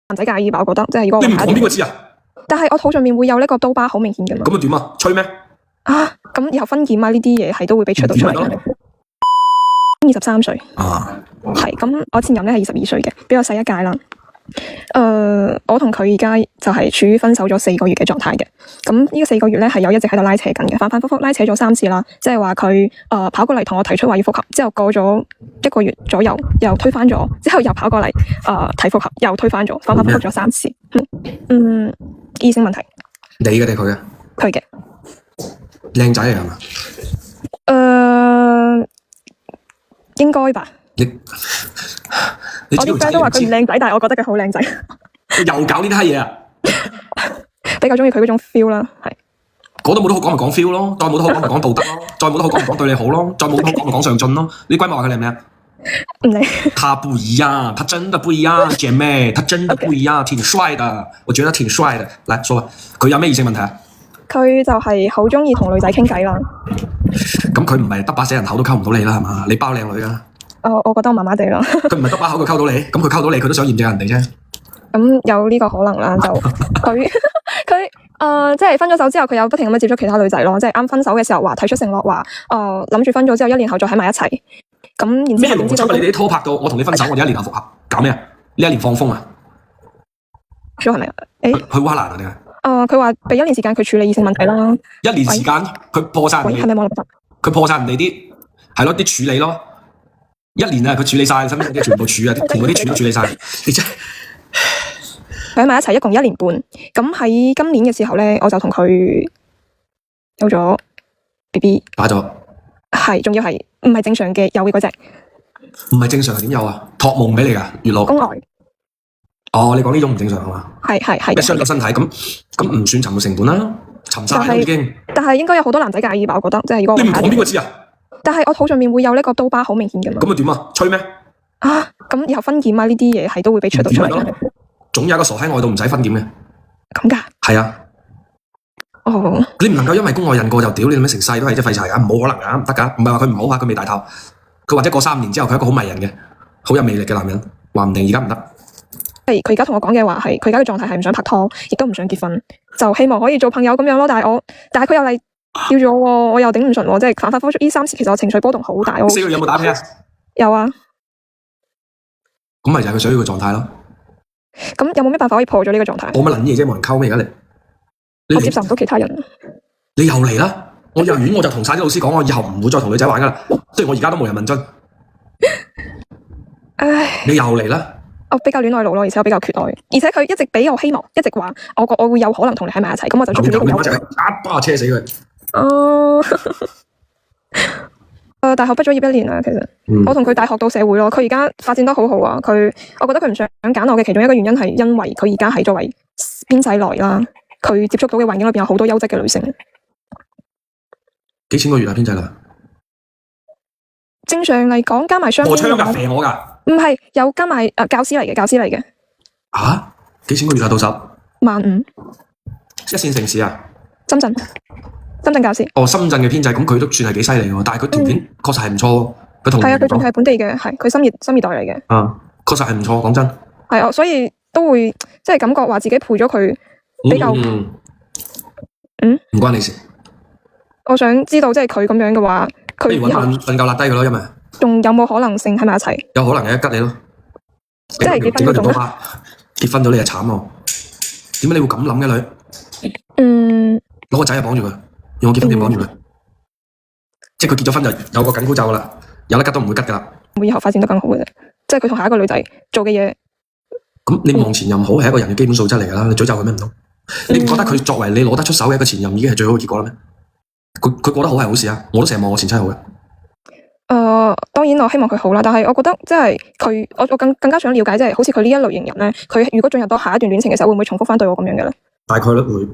男仔介意吧？我覺得即係如果你唔講邊個知啊？但係我肚上面會有呢個刀疤，好明顯嘅嘛。咁啊點啊？吹咩？啊，咁以後分檢啊呢啲嘢係都會俾出到出嚟嘅。23歲。啊。係咁，我前任咧係22歲嘅，比我細一屆啦。我同佢而家就係處於分手咗4個月嘅狀態嘅。咁呢個4個月咧係有一直喺度拉扯緊嘅，反反复复拉扯咗3次啦。即係話佢跑過嚟同我提出話要復合，之後過咗1個月左右又推翻咗，之後又跑過嚟提復合，又推翻咗，反反复复咗3次。異性問題。你嘅定佢嘅？佢嘅。靚仔嚟係嘛？應該吧。你我啲 friend 都話佢唔靚仔，但係我覺得佢好靚仔。又搞呢啲閪嘢啊！比較中意佢嗰種 feel 啦，係。嗰度冇得好講咪講 feel 咯，再冇得好講咪講道德咯，再冇得好講咪講對你好咯，再冇得好講咪講上進咯。你閨蜜話佢靚唔靚？唔靚。他不一樣，他真的不一樣，姐妹，他真的不一樣，挺帥的，我覺得挺帥的。嚟，說吧，佢有咩異性問題啊？佢就係好中意同女仔傾偈啦。咁佢唔係得把死人口都溝唔到你啦，係嘛？你包靚女㗎。我覺得我麻麻地啦。佢唔係得把口佢溝到你，咁佢溝到你，佢都想驗證人哋啫。咁有呢個可能啦，就佢即係分咗手之後，佢有不停咁樣接觸其他女仔咯。即係啱分手嘅時候話提出承諾話，諗住分咗之後1年後再喺埋一齊。咁然之後點知道你哋啲拖拍到我同你分手，我哋1年後復合，搞咩啊？呢1年放風啊？咗係咪啊？去烏克蘭啊？定係？佢話俾1年時間佢處理異性問題啦。1年時間，佢破晒人哋。係咪網絡？佢破晒人哋啲係咯啲處理咯。1年啊，佢處理晒，使唔使全部處啊？同嗰啲處都處理晒。你真係佢喺埋一齊一共1年半。咁喺今年嘅時候咧，我就同佢有咗 BB。打咗。係，仲要係唔係正常嘅有嘅嗰隻。唔係正常係點有啊？託夢俾你㗎，月老。宮外。哦，你講呢種唔正常係嘛？係。一傷咗身體咁唔算沉沒成本啦，沉晒啦已經。但係應該有好多男仔介意吧？我覺得即係如果你唔講邊個知啊？但係我肚上面會有呢個刀疤，好明顯嘅嘛。咁啊點啊？吹咩？啊，咁以後分檢啊呢啲嘢係都會俾出到出嚟嘅。總有一個傻閪愛到唔使分檢嘅。咁㗎？係啊。哦。你唔能夠因為宮外孕過就屌你，咁樣成世都係隻廢柴㗎，冇可能㗎，唔得㗎。唔係話佢唔好啊，佢未大透。佢或者過3年之後，佢係一個好迷人嘅、好有魅力嘅男人，話唔定而家唔得。佢而家同我講嘅話係，佢而家嘅狀態係唔想拍拖，亦都唔想結婚，就希望可以做朋友咁樣咯。但係佢又嚟叫咗我，我又頂唔順喎，即係反反覆覆呢3次，其實我情緒波動好大。4個月有冇打屁啊？有啊。咁咪就係佢想要嘅狀態咯。咁有冇咩辦法可以破咗呢個狀態？冇乜撚嘢啫，冇人溝咩而家你我接受唔到其他人。你又嚟啦！我幼兒園我就同晒啲老師講，我以後唔會再同女仔玩噶啦。雖然我而家都冇人問津。唉。你又嚟啦！我比較戀愛腦咯，而且我比較缺愛，而且佢一直俾我希望，一直話我會有可能同你喺埋一齊，咁我就捉住呢個有。一巴車死佢。大學畢咗業1年啦，其實我同佢大學到社會咯，佢而家發展得好好啊。我覺得佢唔想揀我嘅其中一個原因係因為佢而家係作為編制內啦，佢接觸到嘅環境裏邊有好多優質嘅女性。幾錢個月啊？編制內？正常嚟講加埋雙。我槍㗎，射我㗎。唔係，有加埋教師嚟嘅。啊？幾錢個月啊？到手？15,000。1線城市啊？深圳教師。哦，深圳嘅編制，咁佢都算係幾犀利喎，但係佢條件確實係唔錯喎。佢同係啊，佢仲係本地嘅，係佢深二代嚟嘅。確實係唔錯，講真。係啊，所以都會即係感覺話自己陪咗佢比較。唔關你事。我想知道即係佢咁樣嘅話，佢以後瞓覺揦低佢咯，因為。仲有冇可能性喺埋一齊？有可能嘅，吉你咯。即係結婚嗰種啦。結婚咗你就慘喎。點解你會咁諗嘅女？攞個仔就綁住佢，用我結婚證綁住佢。即係佢結咗婚就有個緊箍咒噶啦，有得吉都唔會吉噶啦。會以後發展得更好嘅啫，即係佢同下一個女仔做嘅嘢。咁你望前任好係一個人嘅基本素質嚟噶啦，你詛咒佢咩唔通？你唔覺得佢作為你攞得出手嘅一個前任已經係最好嘅結果啦咩？佢過得好係好事啊，我都成日望我前妻好嘅。當然我希望佢好啦，但係我覺得即係佢，我更加想了解，即係好似佢呢一類型人咧，佢如果進入到下一段戀情嘅時候，會唔會重複翻對我咁樣嘅咧？大概率會。